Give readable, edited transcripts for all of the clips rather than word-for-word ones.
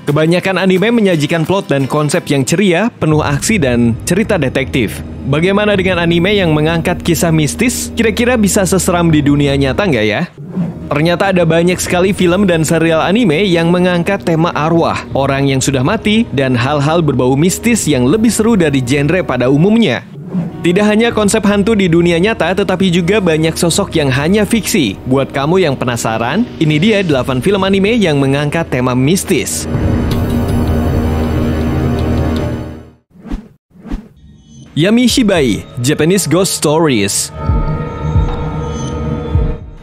Kebanyakan anime menyajikan plot dan konsep yang ceria, penuh aksi dan cerita detektif. Bagaimana dengan anime yang mengangkat kisah mistis? Kira-kira bisa seseram di dunia nyata nggak ya? Ternyata ada banyak sekali film dan serial anime yang mengangkat tema arwah, orang yang sudah mati, dan hal-hal berbau mistis yang lebih seru dari genre pada umumnya. Tidak hanya konsep hantu di dunia nyata, tetapi juga banyak sosok yang hanya fiksi. Buat kamu yang penasaran, ini dia 8 film anime yang mengangkat tema mistis. Yamishibai, Japanese Ghost Stories.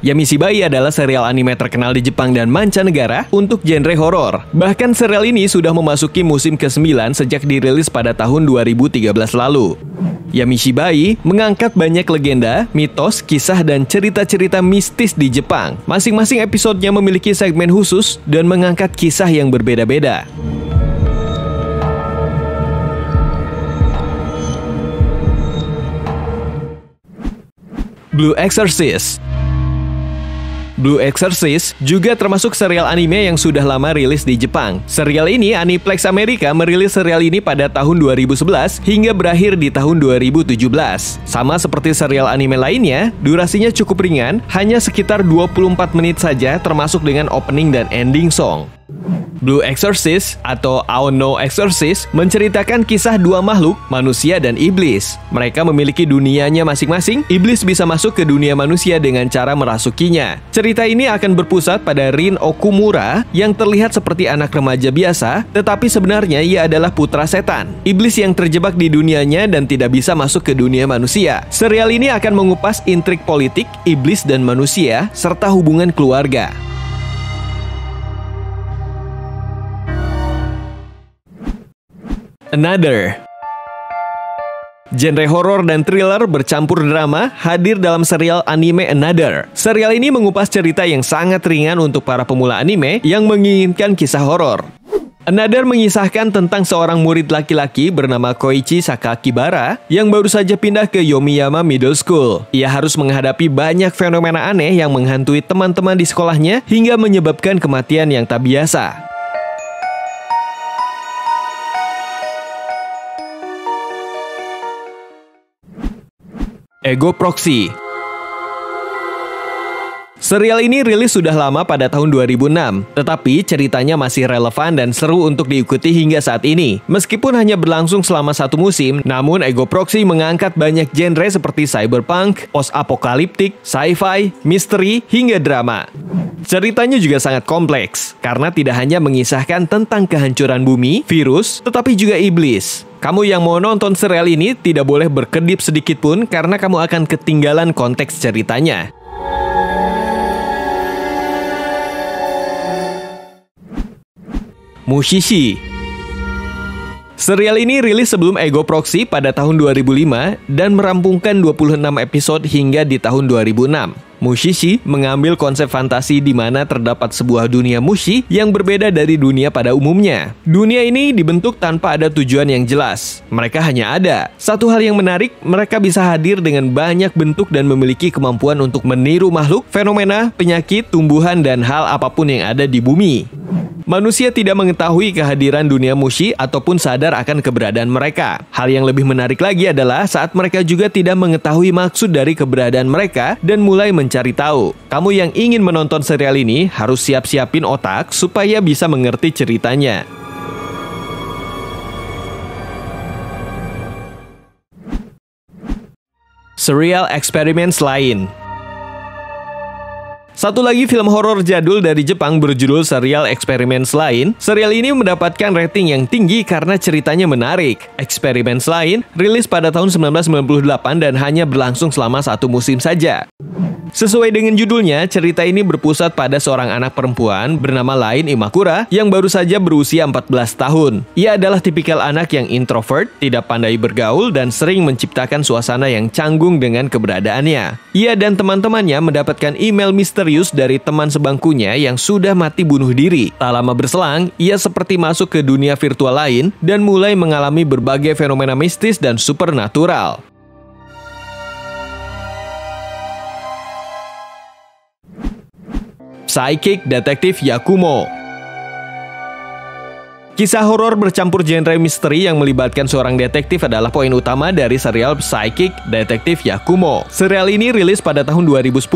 Yamishibai adalah serial anime terkenal di Jepang dan mancanegara untuk genre horor. Bahkan serial ini sudah memasuki musim ke-9 sejak dirilis pada tahun 2013 lalu. Yamishibai mengangkat banyak legenda, mitos, kisah, dan cerita-cerita mistis di Jepang. Masing-masing episodenya memiliki segmen khusus dan mengangkat kisah yang berbeda-beda. Blue Exorcist. Blue Exorcist juga termasuk serial anime yang sudah lama rilis di Jepang. Serial ini, Aniplex Amerika merilis serial ini pada tahun 2011 hingga berakhir di tahun 2017. Sama seperti serial anime lainnya, durasinya cukup ringan, hanya sekitar 24 menit saja termasuk dengan opening dan ending song. Blue Exorcist atau Aono Exorcist menceritakan kisah dua makhluk, manusia dan iblis. Mereka memiliki dunianya masing-masing. Iblis bisa masuk ke dunia manusia dengan cara merasukinya. Cerita ini akan berpusat pada Rin Okumura yang terlihat seperti anak remaja biasa, tetapi sebenarnya ia adalah putra setan. Iblis yang terjebak di dunianya dan tidak bisa masuk ke dunia manusia. Serial ini akan mengupas intrik politik, iblis dan manusia, serta hubungan keluarga. Another. Genre horor dan thriller bercampur drama hadir dalam serial anime Another. Serial ini mengupas cerita yang sangat ringan untuk para pemula anime yang menginginkan kisah horor. Another mengisahkan tentang seorang murid laki-laki bernama Koichi Sakakibara yang baru saja pindah ke Yomiyama Middle School. Ia harus menghadapi banyak fenomena aneh yang menghantui teman-teman di sekolahnya hingga menyebabkan kematian yang tak biasa. Ego Proxy. Serial ini rilis sudah lama pada tahun 2006, tetapi ceritanya masih relevan dan seru untuk diikuti hingga saat ini. Meskipun hanya berlangsung selama satu musim, namun Ego Proxy mengangkat banyak genre seperti cyberpunk, post-apokaliptik, sci-fi, misteri, hingga drama. Ceritanya juga sangat kompleks, karena tidak hanya mengisahkan tentang kehancuran bumi, virus, tetapi juga iblis. Kamu yang mau nonton serial ini tidak boleh berkedip sedikit pun karena kamu akan ketinggalan konteks ceritanya. Mushishi. Serial ini rilis sebelum Ego Proxy pada tahun 2005 dan merampungkan 26 episode hingga di tahun 2006. Mushishi mengambil konsep fantasi di mana terdapat sebuah dunia mushi yang berbeda dari dunia pada umumnya. Dunia ini dibentuk tanpa ada tujuan yang jelas. Mereka hanya ada. Satu hal yang menarik, mereka bisa hadir dengan banyak bentuk dan memiliki kemampuan untuk meniru makhluk, fenomena, penyakit, tumbuhan, dan hal apapun yang ada di bumi. Manusia tidak mengetahui kehadiran dunia mushi ataupun sadar akan keberadaan mereka. Hal yang lebih menarik lagi adalah saat mereka juga tidak mengetahui maksud dari keberadaan mereka dan mulai mencari tahu. Kamu yang ingin menonton serial ini harus siap-siapin otak supaya bisa mengerti ceritanya. Serial Experiments lain. Satu lagi film horor jadul dari Jepang berjudul Serial Experiments Lain. Serial ini mendapatkan rating yang tinggi karena ceritanya menarik. Experiments Lain rilis pada tahun 1998 dan hanya berlangsung selama satu musim saja. Sesuai dengan judulnya, cerita ini berpusat pada seorang anak perempuan bernama Lain Imakura yang baru saja berusia 14 tahun. Ia adalah tipikal anak yang introvert, tidak pandai bergaul, dan sering menciptakan suasana yang canggung dengan keberadaannya. Ia dan teman-temannya mendapatkan email misterius dari teman sebangkunya yang sudah mati bunuh diri. Tak lama berselang, ia seperti masuk ke dunia virtual lain dan mulai mengalami berbagai fenomena mistis dan supernatural. Psychic Detective Yakumo. Kisah horor bercampur genre misteri yang melibatkan seorang detektif adalah poin utama dari serial Psychic Detektif Yakumo. Serial ini rilis pada tahun 2010.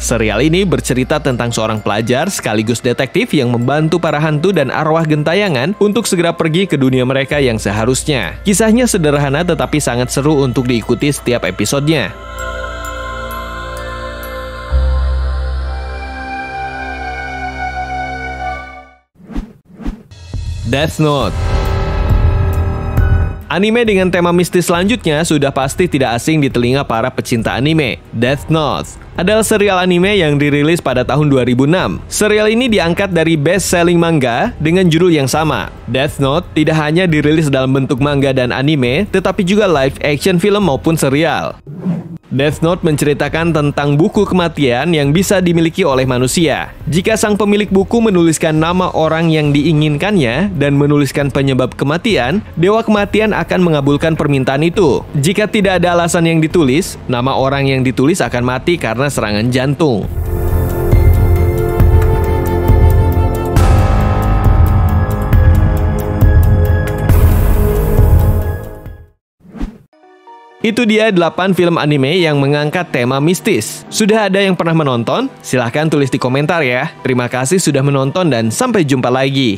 Serial ini bercerita tentang seorang pelajar sekaligus detektif yang membantu para hantu dan arwah gentayangan untuk segera pergi ke dunia mereka yang seharusnya. Kisahnya sederhana tetapi sangat seru untuk diikuti setiap episodenya. Death Note. Anime dengan tema mistis selanjutnya sudah pasti tidak asing di telinga para pecinta anime. Death Note adalah serial anime yang dirilis pada tahun 2006. Serial ini diangkat dari best-selling manga dengan judul yang sama. Death Note tidak hanya dirilis dalam bentuk manga dan anime, tetapi juga live action film maupun serial. Death Note menceritakan tentang buku kematian yang bisa dimiliki oleh manusia. Jika sang pemilik buku menuliskan nama orang yang diinginkannya dan menuliskan penyebab kematian, Dewa Kematian akan mengabulkan permintaan itu. Jika tidak ada alasan yang ditulis, nama orang yang ditulis akan mati karena serangan jantung. Itu dia 8 film anime yang mengangkat tema mistis. Sudah ada yang pernah menonton? Silahkan tulis di komentar ya. Terima kasih sudah menonton dan sampai jumpa lagi.